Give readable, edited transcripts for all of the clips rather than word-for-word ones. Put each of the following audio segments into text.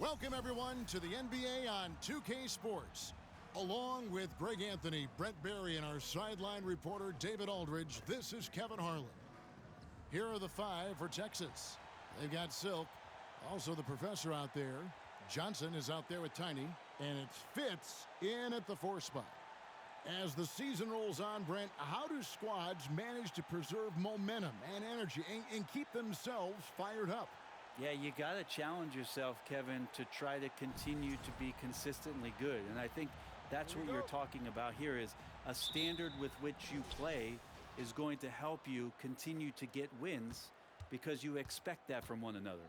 Welcome, everyone, to the NBA on 2K Sports. Along with Greg Anthony, Brett Barry, and our sideline reporter, David Aldridge, this is Kevin Harlan. Here are the five for Texas. They've got Silk, also the professor out there. Johnson is out there with Tiny, and it's Fitz in at the 4 spot. As the season rolls on, Brent, how do squads manage to preserve momentum and energy and keep themselves fired up? Yeah, you got to challenge yourself, Kevin, to try to continue to be consistently good. And I think that's what you're talking about here is a standard with which you play is going to help you continue to get wins because you expect that from one another.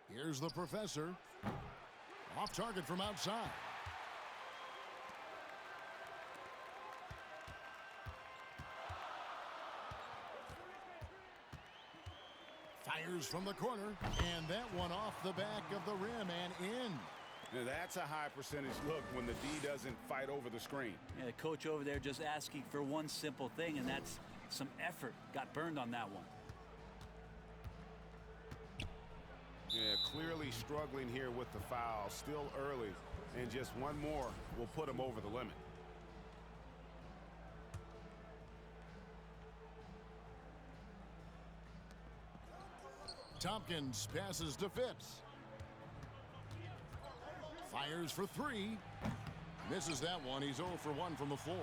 Here's the professor. Off target from outside. Fires from the corner, and that one off the back of the rim and in. Now that's a high percentage look when the D doesn't fight over the screen. Yeah, the coach over there just asking for one simple thing, and that's some effort. Got burned on that one. Yeah, clearly struggling here with the foul. Still early, and just one more will put him over the limit. Tompkins passes to Fitz. Fires for 3. Misses that one. He's 0 for 1 from the floor.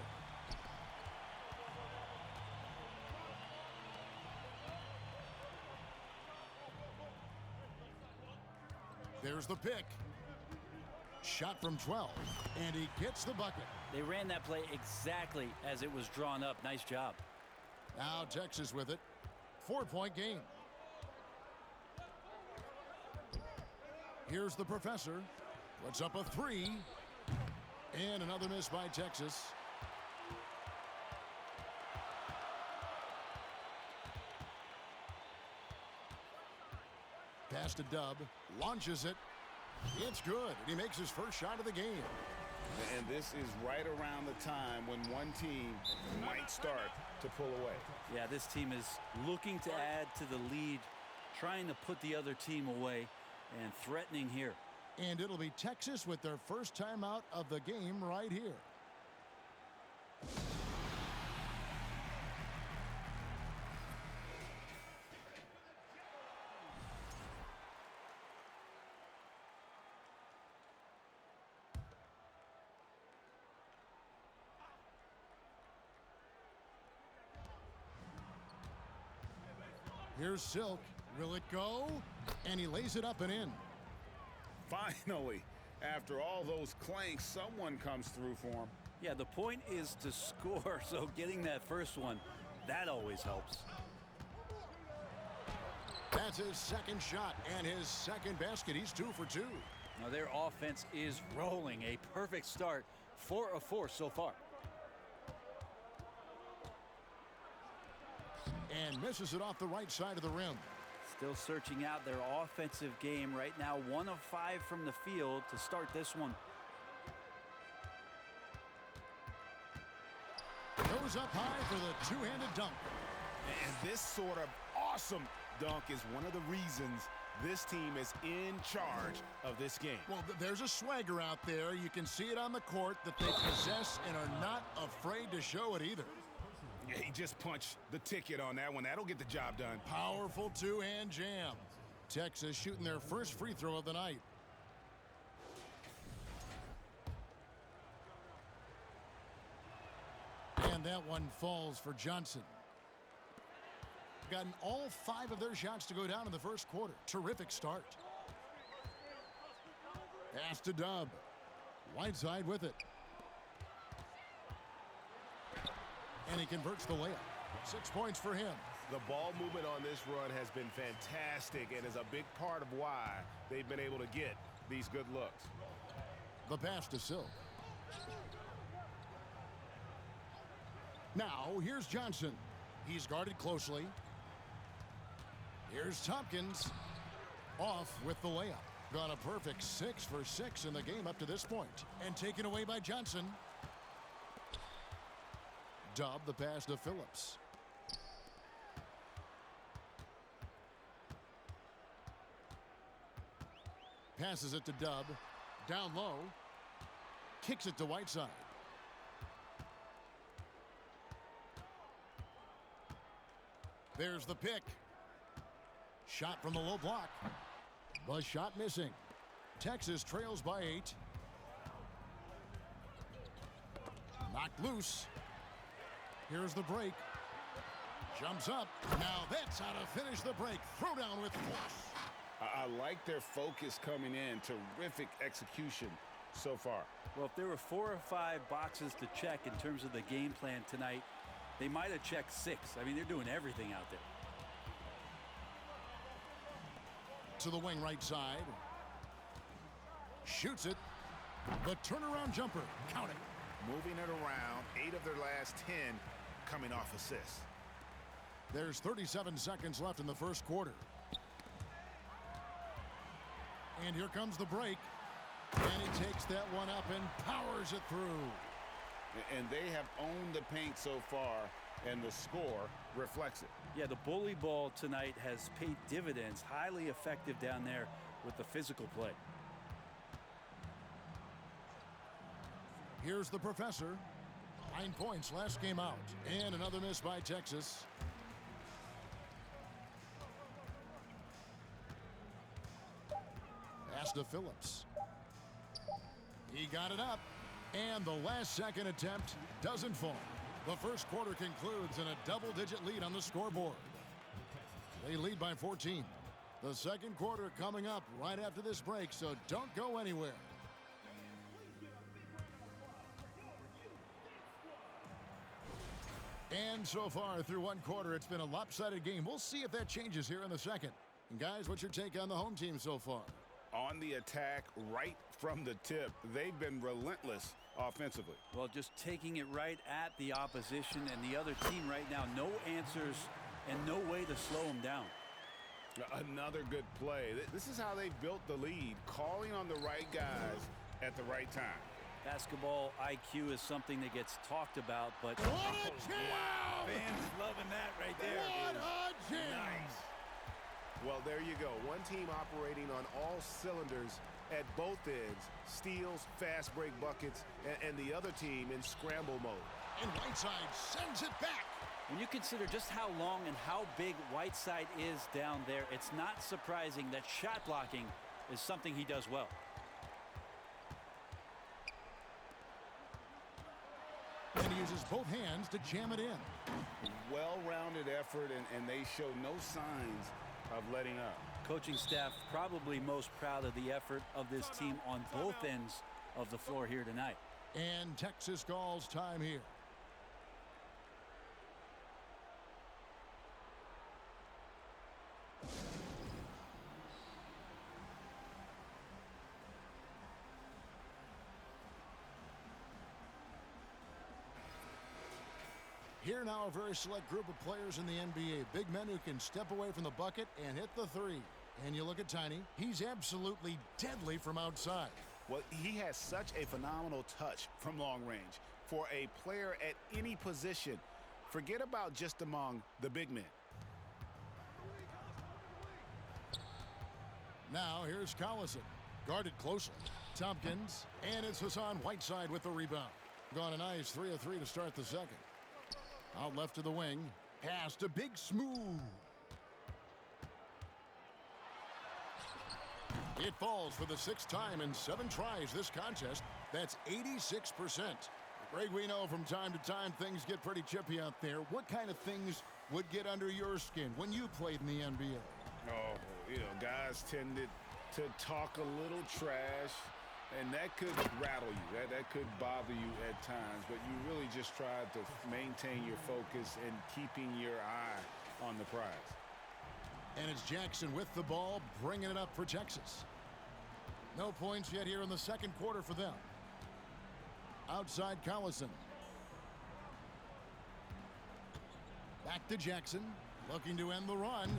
There's the pick. Shot from 12, and he gets the bucket. They ran that play exactly as it was drawn up. Nice job. Now Texas with it. 4-point game. Here's the professor. Puts up a 3. And another miss by Texas. Pass to Dub. Launches it. It's good. And he makes his first shot of the game. And this is right around the time when one team might start to pull away. Yeah, this team is looking to add to the lead, trying to put the other team away, and threatening here. And it'll be Texas with their first timeout of the game right here. Here's Silk. Will it go? And he lays it up and in. Finally, after all those clanks, someone comes through for him. Yeah, the point is to score, so getting that first one, that always helps. That's his second shot and his second basket. He's 2 for 2. Now their offense is rolling. A perfect start. 4 of 4 so far. And misses it off the right side of the rim. Still searching out their offensive game right now. 1 of 5 from the field to start this one. Goes up high for the two-handed dunk. And this sort of awesome dunk is one of the reasons this team is in charge of this game. Well, there's a swagger out there. You can see it on the court that they possess and are not afraid to show it either. Yeah, he just punched the ticket on that one. That'll get the job done. Powerful two-hand jam. Texas shooting their first free throw of the night. And that one falls for Johnson. Gotten all 5 of their shots to go down in the first quarter. Terrific start. Pass to Dub. Whiteside with it. And he converts the layup. 6 points for him. The ball movement on this run has been fantastic and is a big part of why they've been able to get these good looks. The pass to Silk. Now, here's Johnson. He's guarded closely. Here's Tompkins. Off with the layup. Got a perfect 6 for 6 in the game up to this point. And taken away by Johnson. Dub the pass to Phillips. Passes it to Dub. Down low. Kicks it to Whiteside. There's the pick. Shot from the low block. The shot missing. Texas trails by 8. Knocked loose. Here's the break. Jumps up. Now that's how to finish the break. Throw down with flush. I like their focus coming in. Terrific execution so far. Well, if there were 4 or 5 boxes to check in terms of the game plan tonight, they might have checked 6. I mean, they're doing everything out there. To the wing right side. Shoots it. The turnaround jumper. Count it. Moving it around. 8 of their last 10 coming off assists. There's 37 seconds left in the first quarter. And here comes the break. And he takes that one up and powers it through. And they have owned the paint so far, and the score reflects it. Yeah, the bully ball tonight has paid dividends. Highly effective down there with the physical play. Here's the professor. 9 points last game out. And another miss by Texas. Pass to Phillips. He got it up. And the last second attempt doesn't fall. The first quarter concludes in a double-digit lead on the scoreboard. They lead by 14. The second quarter coming up right after this break, so don't go anywhere. And so far through one quarter, it's been a lopsided game. We'll see if that changes here in the second. And guys, what's your take on the home team so far? On the attack right from the tip. They've been relentless offensively. Well, just taking it right at the opposition and the other team right now. No answers and no way to slow them down. Another good play. This is how they built the lead, calling on the right guys at the right time. Basketball IQ is something that gets talked about, but What a jam! wow, fans loving that right there. What a jam! Nice. Well, there you go. One team operating on all cylinders at both ends. Steals, fast break buckets, and the other team in scramble mode. And Whiteside sends it back. When you consider just how long and how big Whiteside is down there, it's not surprising that shot blocking is something he does well. And he uses both hands to jam it in. Well-rounded effort, and they show no signs of letting up. Coaching staff probably most proud of the effort of this team on both ends of the floor here tonight. And Texas calls time here. Here now a very select group of players in the NBA. Big men who can step away from the bucket and hit the three. And you look at Tiny. He's absolutely deadly from outside. Well, he has such a phenomenal touch from long range. For a player at any position, forget about just among the big men. Now here's Collison. Guarded closely. Tompkins. And it's Hassan Whiteside with the rebound. Gone a nice 3 of 3 to start the second. Out left to the wing. Pass to Big Smooth. It falls for the 6th time in 7 tries this contest. That's 86%. Greg, we know from time to time things get pretty chippy out there. What kind of things would get under your skin when you played in the NBA? Oh, guys tended to talk a little trash, and that could rattle you. That could bother you at times, but you really just tried to maintain your focus and keeping your eye on the prize. And it's Jackson with the ball, bringing it up for Texas. No points yet here in the second quarter for them. Outside Collison. Back to Jackson, looking to end the run.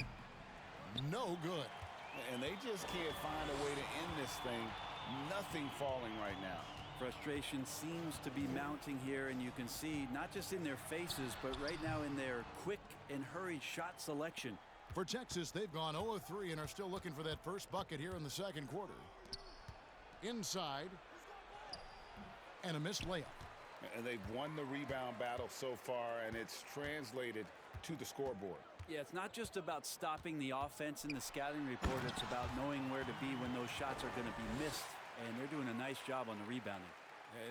No good. And they just can't find a way to end this thing. Nothing falling right now. Frustration seems to be mounting here, and you can see not just in their faces, but right now in their quick and hurried shot selection. For Texas, they've gone 0-3 and are still looking for that first bucket here in the second quarter. Inside. And a missed layup. And they've won the rebound battle so far, and it's translated to the scoreboard. Yeah, it's not just about stopping the offense in the scouting report. It's about knowing where to be when those shots are going to be missed. And they're doing a nice job on the rebounding.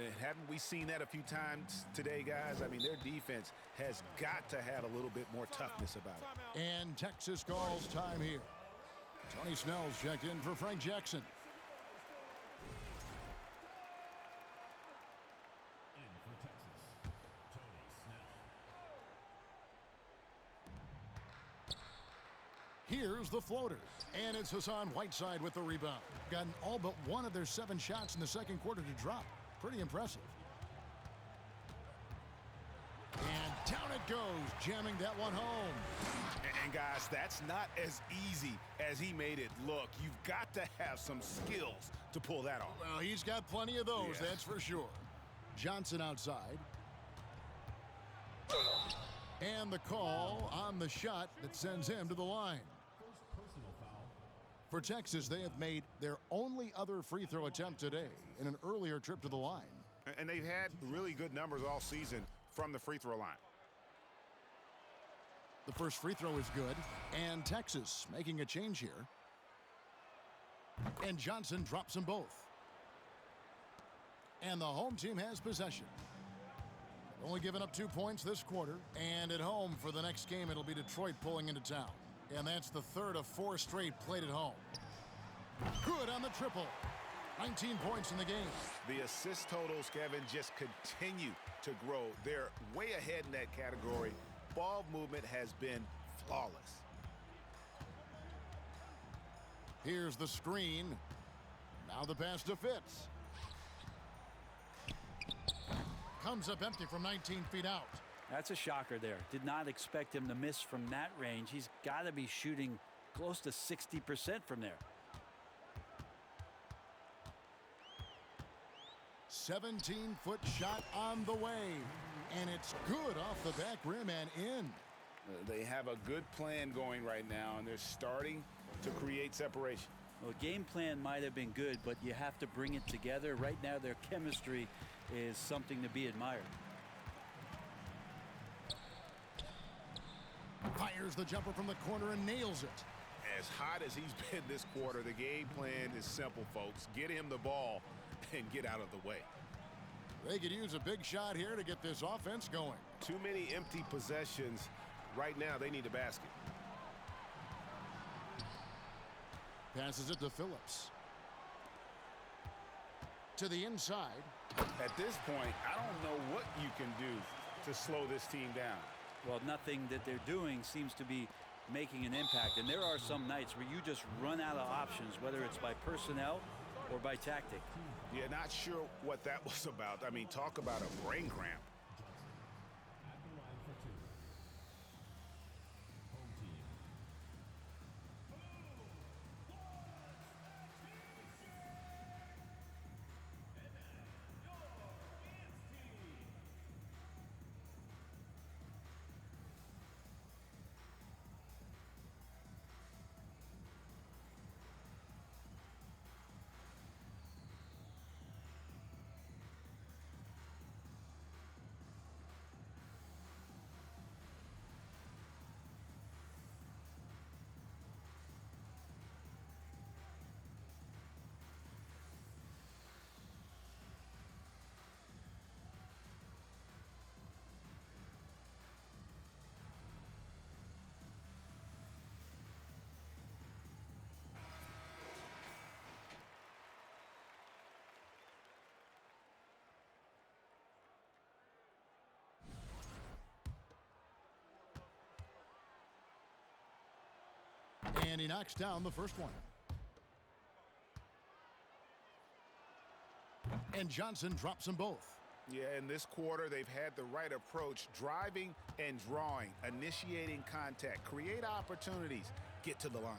And haven't we seen that a few times today, guys? I mean, their defense has got to have a little bit more toughness about it. And Texas calls time here. Tony Snell's checked in for Frank Jackson. Here's the floater, and it's Hassan Whiteside with the rebound. Gotten all but one of their 7 shots in the second quarter to drop. Pretty impressive. And down it goes, jamming that one home. And guys, that's not as easy as he made it look. You've got to have some skills to pull that off. Well, he's got plenty of those, that's for sure. Johnson outside. And the call on the shot that sends him to the line. For Texas, they have made their only other free throw attempt today in an earlier trip to the line. And they've had really good numbers all season from the free throw line. The first free throw is good, and Texas making a change here. And Johnson drops them both. And the home team has possession. Only given up 2 points this quarter, and at home for the next game, it'll be Detroit pulling into town. And that's the third of 4 straight played at home. Good on the triple. 19 points in the game. The assist totals, Kevin, just continue to grow. They're way ahead in that category. Ball movement has been flawless. Here's the screen. Now the pass to Fitz. Comes up empty from 19 feet out. That's a shocker there. Did not expect him to miss from that range. He's got to be shooting close to 60% from there. 17-foot shot on the way. And it's good off the back rim and in. They have a good plan going right now, and they're starting to create separation. Well, game plan might have been good, but you have to bring it together. Right now, their chemistry is something to be admired. Fires the jumper from the corner and nails it. As hot as he's been this quarter, the game plan is simple, folks. Get him the ball and get out of the way. They could use a big shot here to get this offense going. Too many empty possessions. Right now, they need a basket. Passes it to Phillips. To the inside. At this point, I don't know what you can do to slow this team down. Well, nothing that they're doing seems to be making an impact. And there are some nights where you just run out of options, whether it's by personnel or by tactic. Yeah, not sure what that was about. I mean, talk about a brain cramp. And he knocks down the first one. And Johnson drops them both. Yeah, in this quarter, they've had the right approach, driving and drawing, initiating contact, create opportunities, get to the line.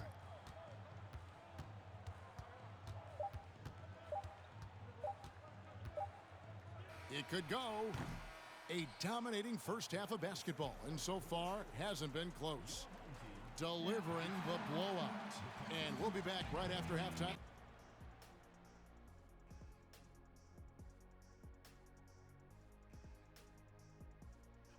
It could go. A dominating first half of basketball, and so far hasn't been close. delivering the blowout. And we'll be back right after halftime.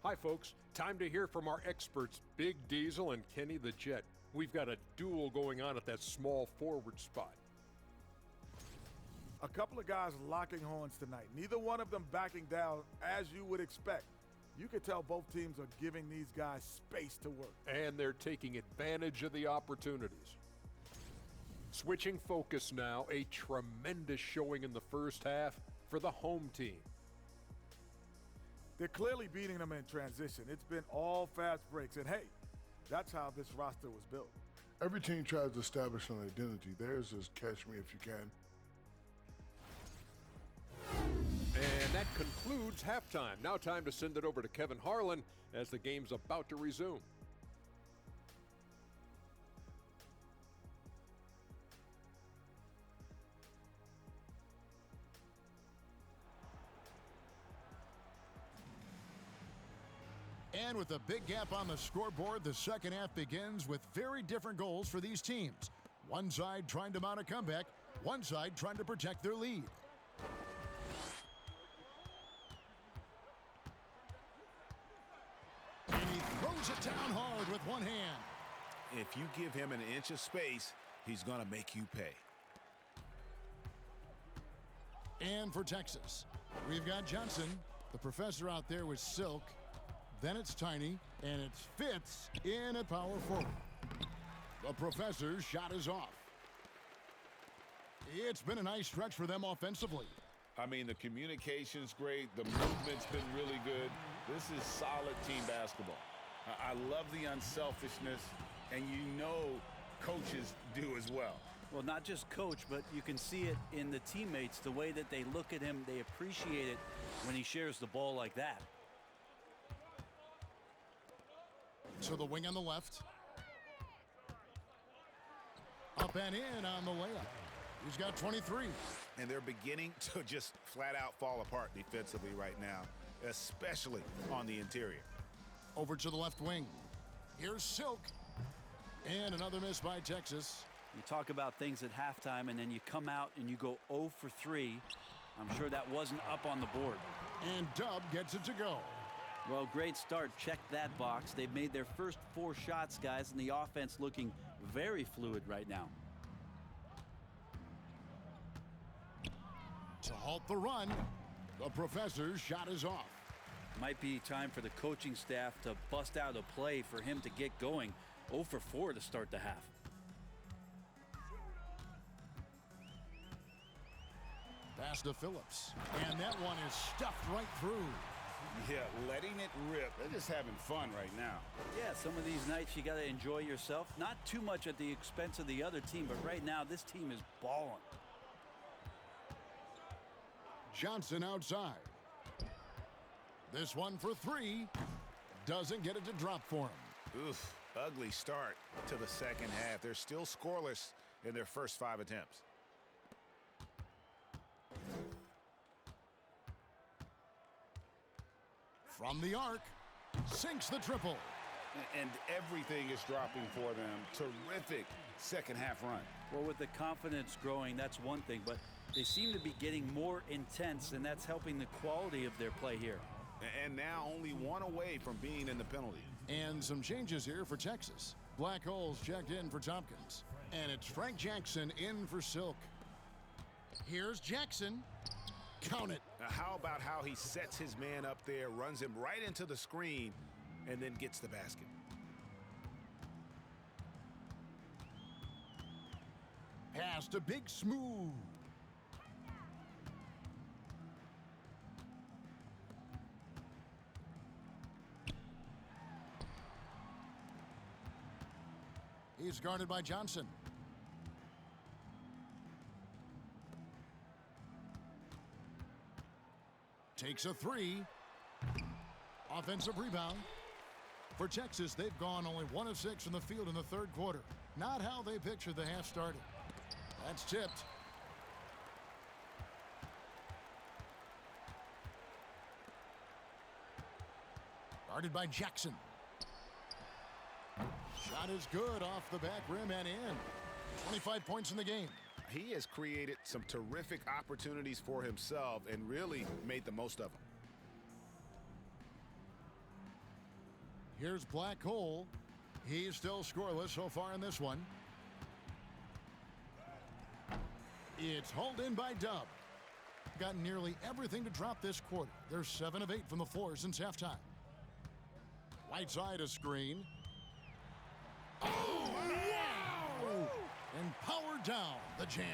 Hi, folks. Time to hear from our experts, Big Diesel and Kenny the Jet. We've got a duel going on at that small forward spot. A couple of guys locking horns tonight. Neither one of them backing down, as you would expect. You can tell both teams are giving these guys space to work. And they're taking advantage of the opportunities. Switching focus now, a tremendous showing in the first half for the home team. They're clearly beating them in transition. It's been all fast breaks. And hey, that's how this roster was built. Every team tries to establish an identity. Theirs is catch me if you can. And that concludes halftime. Now time to send it over to Kevin Harlan as the game's about to resume. And with a big gap on the scoreboard, the second half begins with very different goals for these teams. One side trying to mount a comeback, one side trying to protect their lead. And he throws it down hard with one hand. If you give him an inch of space, he's going to make you pay. And for Texas, we've got Johnson, the professor out there with Silk. Then it's Tiny, and it fits in at power forward. The professor's shot is off. It's been a nice stretch for them offensively. I mean, the communication's great. The movement's been really good. This is solid team basketball. I love the unselfishness, and you know coaches do as well. Well, not just coach, but you can see it in the teammates, the way that they look at him. They appreciate it when he shares the ball like that. So the wing on the left. Up and in on the layup. He's got 23. And they're beginning to just flat out fall apart defensively right now, especially on the interior. Over to the left wing. Here's Silk. And another miss by Texas. You talk about things at halftime, and then you come out and you go 0 for 3. I'm sure that wasn't up on the board. And Dub gets it to go. Well, great start. Check that box. They've made their first 4 shots, guys, and the offense looking very fluid right now. To halt the run, the professor's shot is off. Might be time for the coaching staff to bust out a play for him to get going. 0 for 4 to start the half. Pass to Phillips. And that one is stuffed right through. Yeah, letting it rip. They're just having fun right now. Yeah, some of these nights you got to enjoy yourself. Not too much at the expense of the other team, but right now this team is balling. Johnson outside. This one for 3. Doesn't get it to drop for him. Oof, ugly start to the second half. They're still scoreless in their first 5 attempts. From the arc, sinks the triple. And everything is dropping for them. Terrific second half run. Well, with the confidence growing, that's one thing, but they seem to be getting more intense, and that's helping the quality of their play here. And now only 1 away from being in the penalty. And some changes here for Texas. Black Holes checked in for Tompkins. And it's Frank Jackson in for Silk. Here's Jackson. Count it. Now, how about how he sets his man up there, runs him right into the screen, and then gets the basket. Pass to Big Smooth. He's guarded by Johnson. Takes a 3. Offensive rebound. For Texas, they've gone only 1 of 6 from the field in the third quarter. Not how they pictured the half started. That's tipped. Guarded by Jackson. Shot is good off the back rim and in. 25 points in the game. He has created some terrific opportunities for himself and really made the most of them. Here's Black Hole. He's still scoreless so far in this one. It's hauled in by Dub. Got nearly everything to drop this quarter. They're 7 of 8 from the floor since halftime. Whiteside a screen. Oh, wow! And powered down the jam.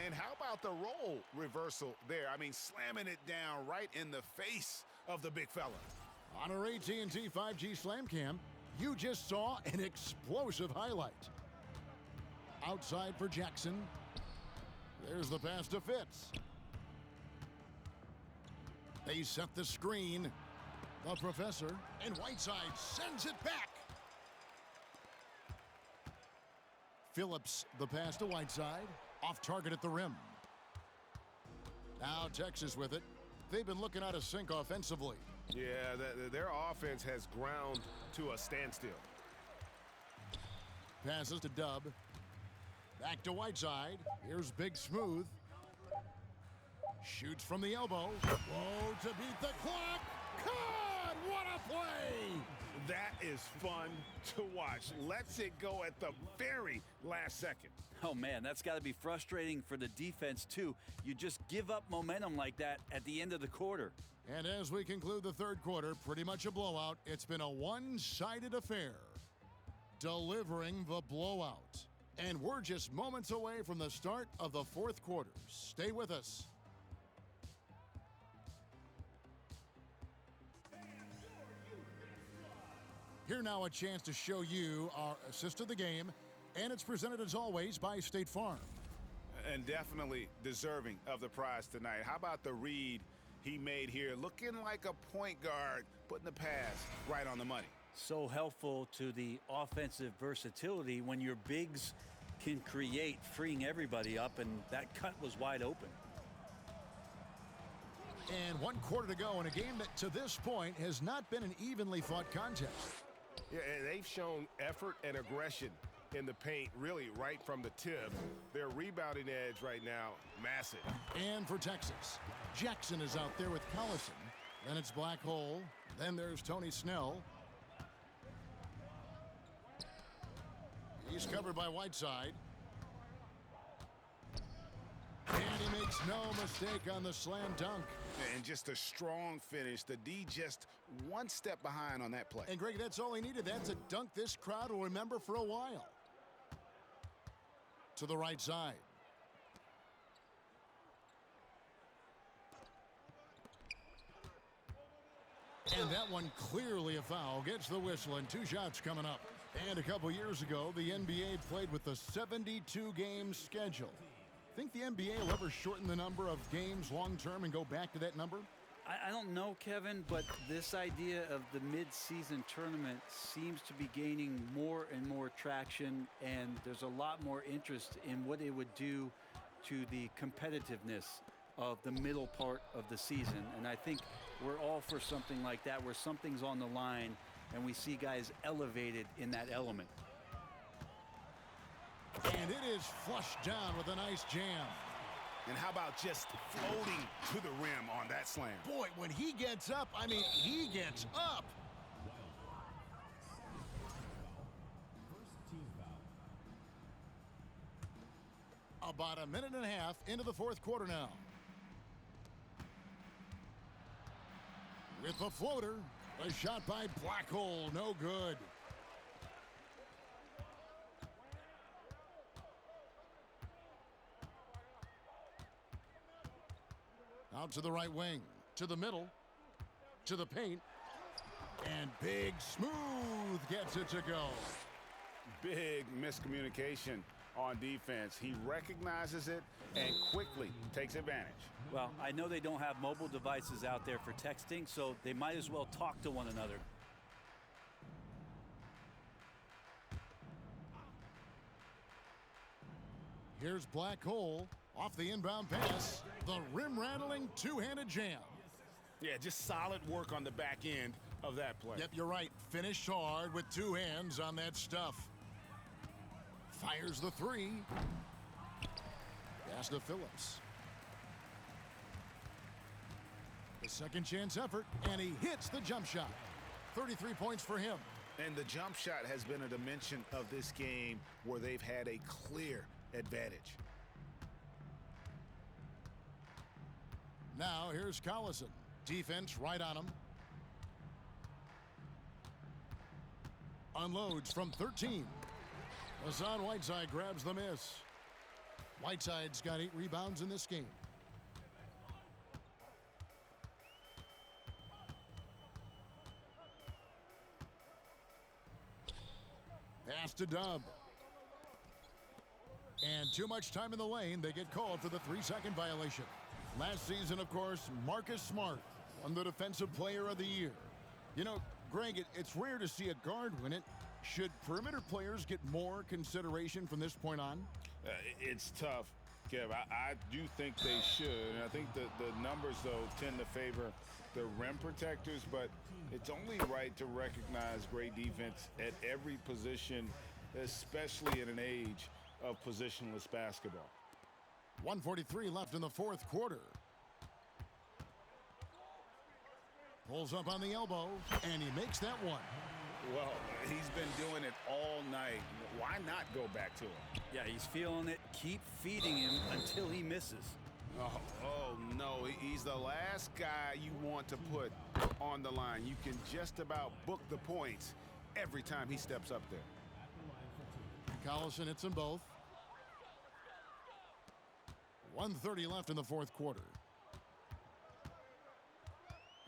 And how about the role reversal there? I mean, slamming it down right in the face of the big fella. On our AT&T 5G Slam Cam, you just saw an explosive highlight. Outside for Jackson. There's the pass to Fitz. They set the screen. The professor, and Whiteside sends it back. Phillips, the pass to Whiteside. Off target at the rim. Now Texas with it. They've been looking out of sync offensively. Yeah, their offense has ground to a standstill. Passes to Dub. Back to Whiteside. Here's Big Smooth. Shoots from the elbow. Whoa, to beat the clock. God, what a play! That is fun to watch. Lets it go at the very last second. Oh, man, that's got to be frustrating for the defense, too. You just give up momentum like that at the end of the quarter. And as we conclude the third quarter, pretty much a blowout. It's been a one-sided affair. Delivering the blowout. And we're just moments away from the start of the fourth quarter. Stay with us. Here now a chance to show you our assist of the game, and it's presented as always by State Farm. And definitely deserving of the prize tonight. How about the read he made here? Looking like a point guard, putting the pass right on the money. So helpful to the offensive versatility when your bigs can create, freeing everybody up, and that cut was wide open. And 1 quarter to go in a game that to this point has not been an evenly fought contest. Yeah, and they've shown effort and aggression in the paint, really right from the tip. Their rebounding edge right now, massive. And for Texas, Jackson is out there with Collison. Then it's Black Hole. Then there's Tony Snell. He's covered by Whiteside. And he makes no mistake on the slam dunk. And just a strong finish. The D just one step behind on that play. And Greg, that's all he needed. That's a dunk this crowd will remember for a while. To the right side. And that one clearly a foul. Gets the whistle and 2 shots coming up. And a couple years ago, the NBA played with the 72-game schedule. Think the NBA will ever shorten the number of games long-term and go back to that number? I don't know, Kevin, but this idea of the mid-season tournament seems to be gaining more and more traction, and there's a lot more interest in what it would do to the competitiveness of the middle part of the season. And I think we're all for something like that, where something's on the line and we see guys elevated in that element. And it is flushed down with a nice jam. And how about just floating to the rim on that slam? Boy, when he gets up, I mean, he gets up. About a minute and a half into the fourth quarter now. With the floater, a shot by Black Hole, no good. Out to the right wing, to the middle, to the paint, and Big Smooth gets it to go. Big miscommunication on defense. He recognizes it and quickly takes advantage. Well, I know they don't have mobile devices out there for texting, so they might as well talk to one another. Here's Black Hole off the inbound pass. The rim-rattling two-handed jam. Yeah, just solid work on the back end of that play. Yep, you're right. Finished hard with two hands on that stuff. Fires the three. Pass to Phillips. The second chance effort, and he hits the jump shot. 33 points for him. And the jump shot has been a dimension of this game where they've had a clear advantage. Now here's Collison. Defense right on him. Unloads from 13. Hassan Whiteside grabs the miss. Whiteside's got 8 rebounds in this game. Pass to Dub. And too much time in the lane. They get called for the 3-second violation. Last season, of course, Marcus Smart won the Defensive Player of the Year. You know, Greg, it's rare to see a guard win it. Should perimeter players get more consideration from this point on? It's tough, Kev. I do think they should. And I think the numbers, though, tend to favor the rim protectors. But it's only right to recognize great defense at every position, especially in an age of positionless basketball. 1:43 left in the fourth quarter. Pulls up on the elbow, and he makes that one. Well, he's been doing it all night. Why not go back to him? Yeah, he's feeling it. Keep feeding him until he misses. Oh, no. He's the last guy you want to put on the line. You can just about book the points every time he steps up there. Collison hits them both. 1:30 left in the fourth quarter.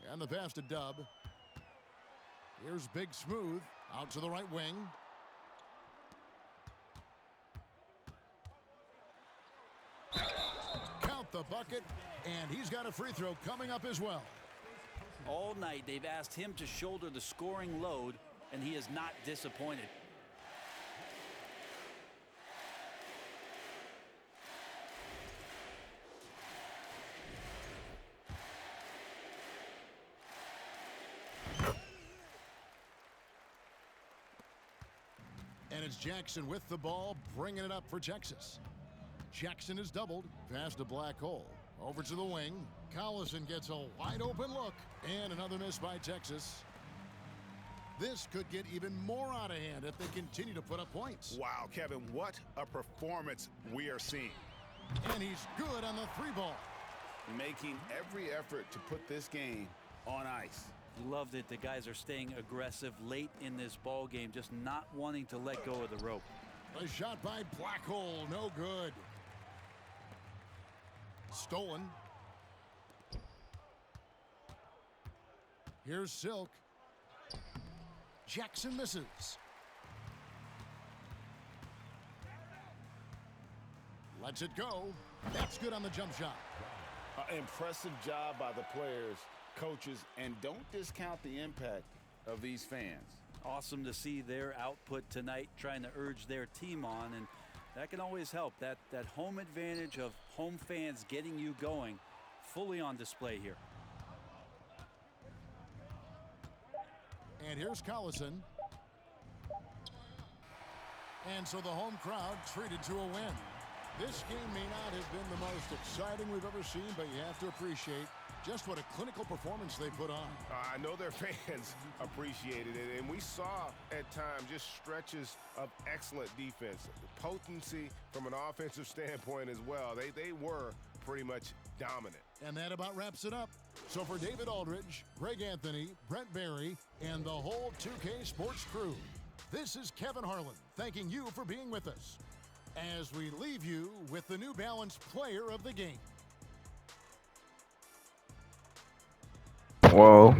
And the pass to Dub. Here's Big Smooth out to the right wing. Count the bucket, and he's got a free throw coming up as well. All night they've asked him to shoulder the scoring load, and he is not disappointed. And it's Jackson with the ball, bringing it up for Texas. Jackson is doubled. Pass to Black Hole. Over to the wing. Collison gets a wide open look. And another miss by Texas. This could get even more out of hand if they continue to put up points. Wow, Kevin, what a performance we are seeing. And he's good on the 3-ball. Making every effort to put this game on ice. Loved it. The guys are staying aggressive late in this ball game, just not wanting to let go of the rope. A shot by Black Hole, no good. Stolen. Here's Silk. Jackson misses. Lets it go. That's good on the jump shot. Impressive job by the players, coaches, and don't discount the impact of these fans. Awesome to see their output tonight, trying to urge their team on, and that can always help. That home advantage of home fans getting you going, fully on display here. And here's Collison. And so the home crowd treated to a win. This game may not have been the most exciting we've ever seen, but you have to appreciate just what a clinical performance they put on. I know their fans appreciated it, and we saw at times just stretches of excellent defense. Potency from an offensive standpoint as well. They were pretty much dominant. And that about wraps it up. So for David Aldridge, Greg Anthony, Brent Barry, and the whole 2K Sports crew, this is Kevin Harlan thanking you for being with us as we leave you with the New Balance Player of the Game. Whoa.